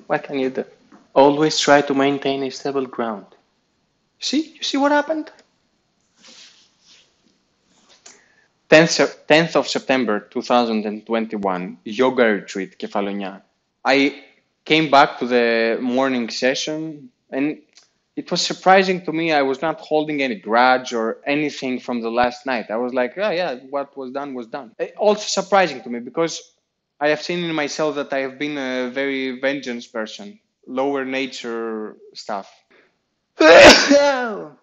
What can you do? Always try to maintain a stable ground. You see what happened? 10th of September 2021, yoga retreat, Kefalonia. I came back to the morning session and it was surprising to me. I was not holding any grudge or anything from the last night. I was like, oh yeah, what was done was done. Also surprising to me because I have seen in myself that I have been a very vengeance person, lower nature stuff. So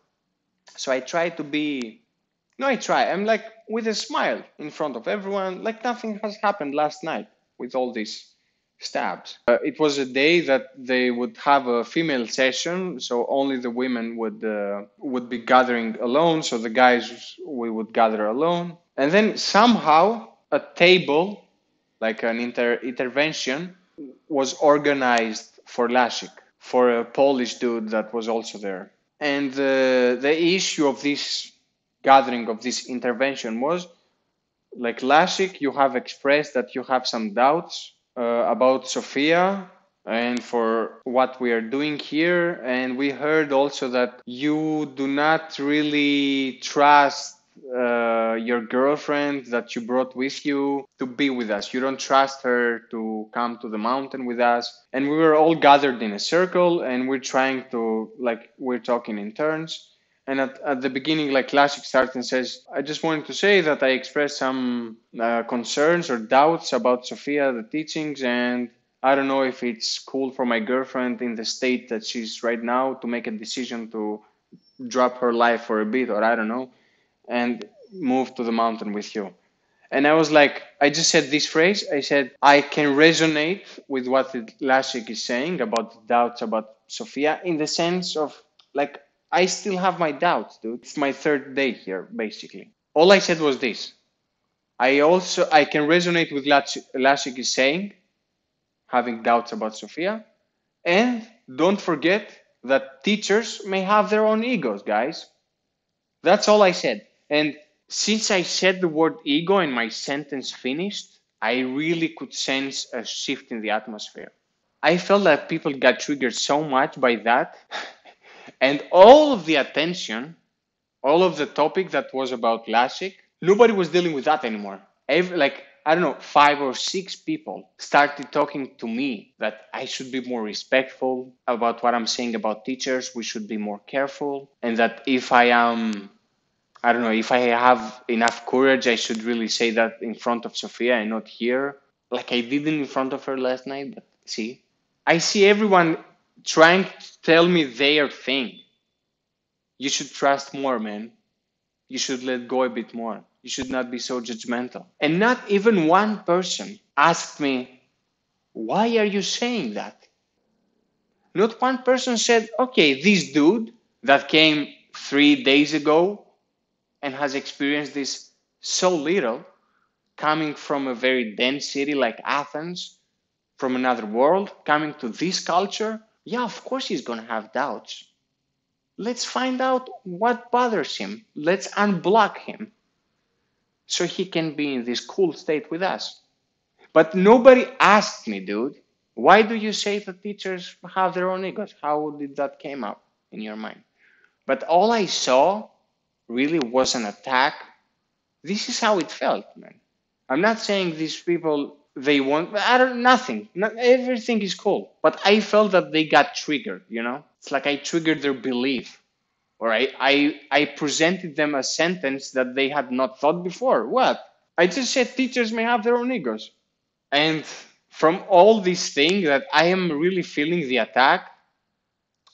I try to be, no, I try. I'm like with a smile in front of everyone, like nothing has happened last night with all these stabs. It was a day that they would have a female session, so only the women would be gathering alone. So the guys we would gather alone, and then somehow a table, like an intervention, was organized for Lashik, for a Polish dude that was also there. And the issue of this gathering, of this intervention, was like Lashik, you have expressed that you have some doubts about Sophia and for what we are doing here. And we heard also that you do not really trust your girlfriend that you brought with you to be with us. You don't trust her to come to the mountain with us. And we were all gathered in a circle and we're trying to, like, we're talking in turns. And at the beginning, like Classic starts and says, I just wanted to say that I expressed some concerns or doubts about Sophia, the teachings, and I don't know if it's cool for my girlfriend in the state that she's right now to make a decision to drop her life for a bit, or I don't know, and move to the mountain with you. And I was like, I just said this phrase. I said, I can resonate with what Lashik is saying about the doubts about Sophia in the sense of like, I still have my doubts, dude. It's my third day here, basically. All I said was this. I can resonate with Lashik is saying, having doubts about Sophia. And don't forget that teachers may have their own egos, guys. That's all I said. And since I said the word ego and my sentence finished, I really could sense a shift in the atmosphere. I felt that people got triggered so much by that. And all of the attention, all of the topic that was about Lashik, nobody was dealing with that anymore. I don't know, 5 or 6 people started talking to me that I should be more respectful about what I'm saying about teachers. We should be more careful. And that if I have enough courage, I should really say that in front of Sophia and not here, like I did in front of her last night. But see, I see everyone trying to tell me their thing. You should trust more, man. You should let go a bit more. You should not be so judgmental. And not even one person asked me, why are you saying that? Not one person said, okay, this dude that came 3 days ago and has experienced this so little, coming from a very dense city like Athens, from another world, coming to this culture, yeah, of course he's going to have doubts. Let's find out what bothers him. Let's unblock him so he can be in this cool state with us. But nobody asked me, dude, why do you say that teachers have their own egos? How did that came up in your mind? But all I saw really was an attack. This is how it felt, man. I'm not saying these people, they want, nothing. Everything is cool. But I felt that they got triggered, you know? It's like I triggered their belief. Or I presented them a sentence that they had not thought before. What? I just said teachers may have their own egos. And from all these things that I am really feeling the attack,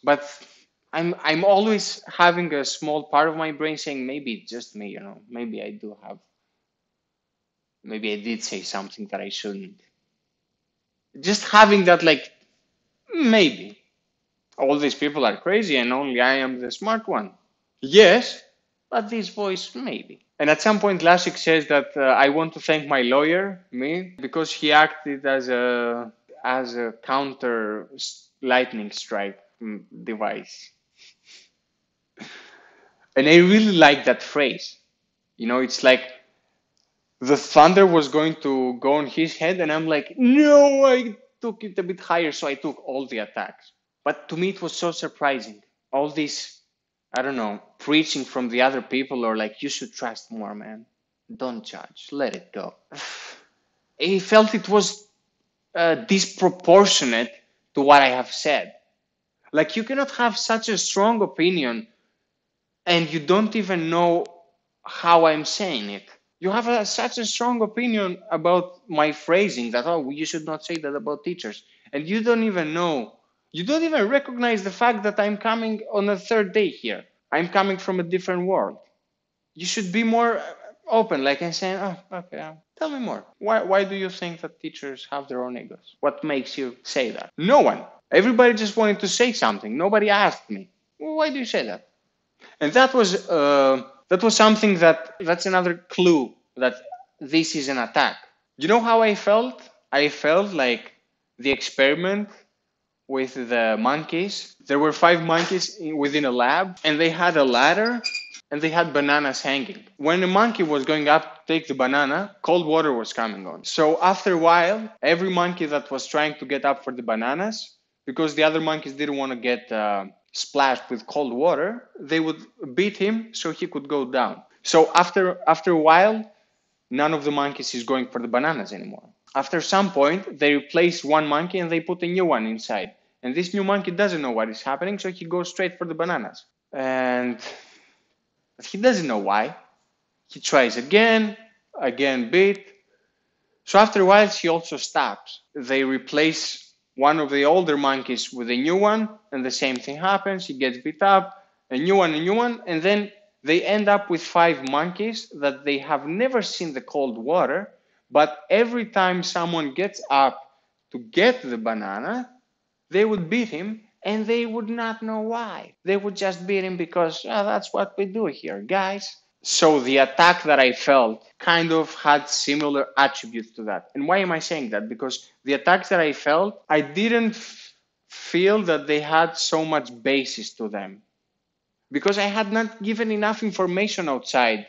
but I'm always having a small part of my brain saying maybe it's just me, you know, maybe I did say something that I shouldn't. Just having that, like, maybe all these people are crazy and only I am the smart one. Yes, but this voice, maybe. And at some point, Lashik says that I want to thank my lawyer, me, because he acted as a counter lightning strike device. And I really like that phrase. You know, it's like the thunder was going to go on his head, and I'm like, no, I took it a bit higher, so I took all the attacks. But to me, it was so surprising. All this, I don't know, preaching from the other people, or like, you should trust more, man. Don't judge. Let it go. I felt it was disproportionate to what I have said. Like, you cannot have such a strong opinion and you don't even know how I'm saying it. You have such a strong opinion about my phrasing that, oh, you should not say that about teachers. And you don't even know, you don't even recognize the fact that I'm coming on a third day here. I'm coming from a different world. You should be more open, like I'm saying, oh, okay, tell me more. Why do you think that teachers have their own egos? What makes you say that? No one. Everybody just wanted to say something. Nobody asked me. Well, why do you say that? And that was something that's another clue that this is an attack. You know how I felt? I felt like the experiment with the monkeys. There were 5 monkeys within a lab, and they had a ladder, and they had bananas hanging. When a monkey was going up to take the banana, cold water was coming on. So after a while, every monkey that was trying to get up for the bananas, because the other monkeys didn't want to get splashed with cold water, they would beat him so he could go down. So after a while, none of the monkeys is going for the bananas anymore. After some point, they replace one monkey and they put a new one inside. And this new monkey doesn't know what is happening, so he goes straight for the bananas. And he doesn't know why. He tries again beat. So after a while, he also stops. They replace one of the older monkeys with a new one, and the same thing happens. He gets beat up, a new one, and then they end up with 5 monkeys that they have never seen the cold water, but every time someone gets up to get the banana, they would beat him, and they would not know why. They would just beat him because, oh, that's what we do here, guys. So the attack that I felt kind of had similar attributes to that. And why am I saying that? Because the attacks that I felt, I didn't feel that they had so much basis to them. Because I had not given enough information outside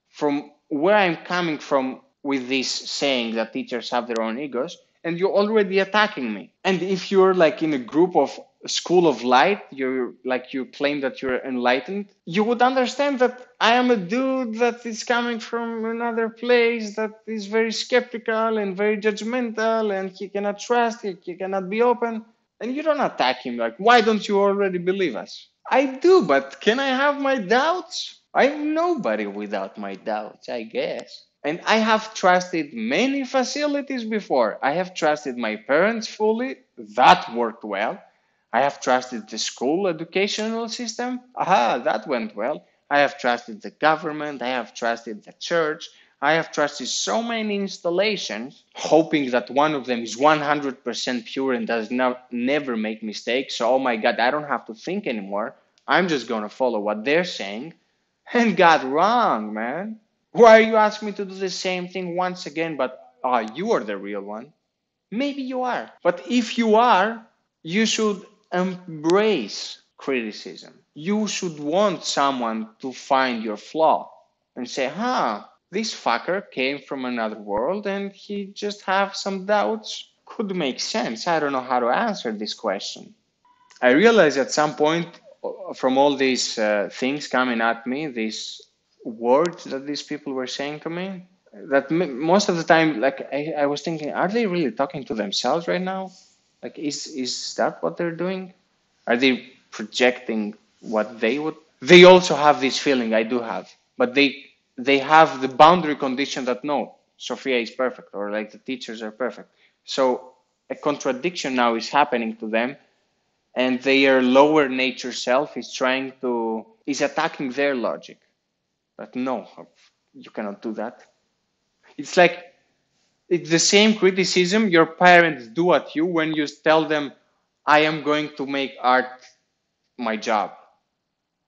from where I'm coming from with this saying that teachers have their own egos, and you're already attacking me. And if you're like in a group of school of light, you're like, you claim that you're enlightened, you would understand that I am a dude that is coming from another place that is very skeptical and very judgmental, and he cannot trust, he cannot be open. And you don't attack him like, why don't you already believe us? I do, but can I have my doubts? I'm nobody without my doubts, I guess. And I have trusted many facilities before. I have trusted my parents fully. That worked well. I have trusted the school educational system. Aha, that went well. I have trusted the government. I have trusted the church. I have trusted so many installations, hoping that one of them is 100% pure and does not never make mistakes. So, oh my God, I don't have to think anymore. I'm just going to follow what they're saying. And got wrong, man. Why are you asking me to do the same thing once again, but you are the real one? Maybe you are. But if you are, you should embrace criticism. You should want someone to find your flaw and say, this fucker came from another world and he just have some doubts. Could make sense. I don't know how to answer this question. I realized at some point from all these things coming at me, these words that these people were saying to me, that most of the time, like I was thinking, are they really talking to themselves right now? Like, is that what they're doing? Are they projecting what they would? They also have this feeling, I do have, but they have the boundary condition that no, Sophia is perfect, or like the teachers are perfect. So a contradiction now is happening to them, and their lower nature self is attacking their logic. But no, you cannot do that. It's like, it's the same criticism your parents do at you when you tell them, I am going to make art my job.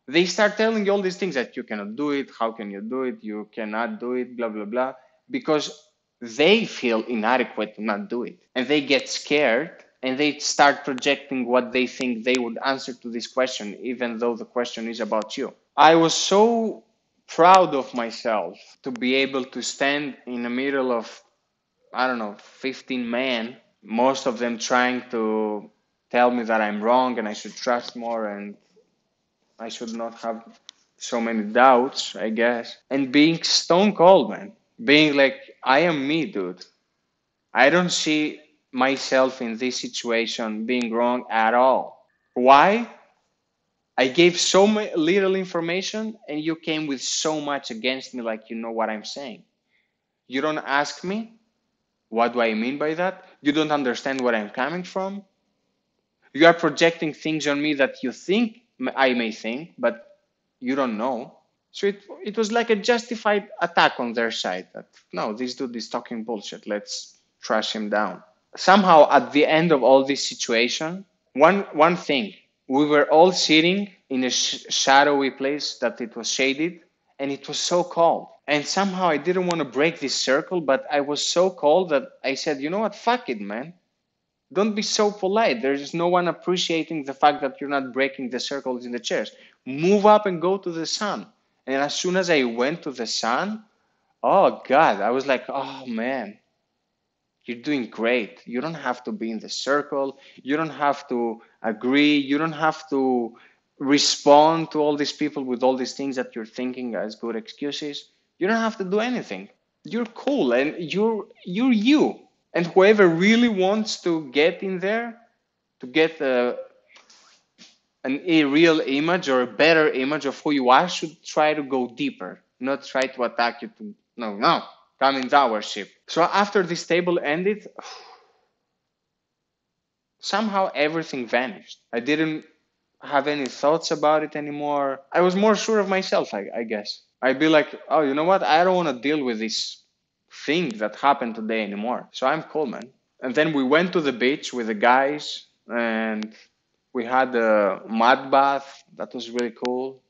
They start telling you all these things that you cannot do it, how can you do it, you cannot do it, blah, blah, blah, because they feel inadequate to not do it. And they get scared and they start projecting what they think they would answer to this question, even though the question is about you. I was so proud of myself to be able to stand in the middle of, I don't know, 15 men most of them trying to tell me that I'm wrong and I should trust more and I should not have so many doubts, I guess. And being stone cold, man. Being like, I am me, dude. I don't see myself in this situation being wrong at all. Why? I gave so little information and you came with so much against me, like you know what I'm saying. You don't ask me, what do I mean by that? You don't understand where I'm coming from. You are projecting things on me that you think I may think, but you don't know. So it was like a justified attack on their side that no, this dude is talking bullshit. Let's trash him down. Somehow at the end of all this situation, one thing, we were all sitting in a shadowy place that it was shaded and it was so cold. And somehow I didn't want to break this circle, but I was so cold that I said, you know what, fuck it, man. Don't be so polite. There's no one appreciating the fact that you're not breaking the circles in the chairs. Move up and go to the sun. And as soon as I went to the sun, oh God, I was like, oh man, you're doing great. You don't have to be in the circle. You don't have to agree. You don't have to respond to all these people with all these things that you're thinking as good excuses. You don't have to do anything. You're cool and you're you. And whoever really wants to get in there, to get a real image or a better image of who you are, should try to go deeper, not try to attack you to, no, no, come in our ship. So after this table ended, somehow everything vanished. I didn't have any thoughts about it anymore. I was more sure of myself, I guess. I'd be like, oh, you know what? I don't want to deal with this thing that happened today anymore. So I'm cool, man. And then we went to the beach with the guys and we had a mud bath. That was really cool.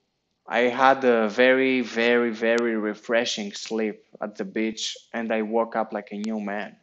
I had a very, very, very refreshing sleep at the beach and I woke up like a new man.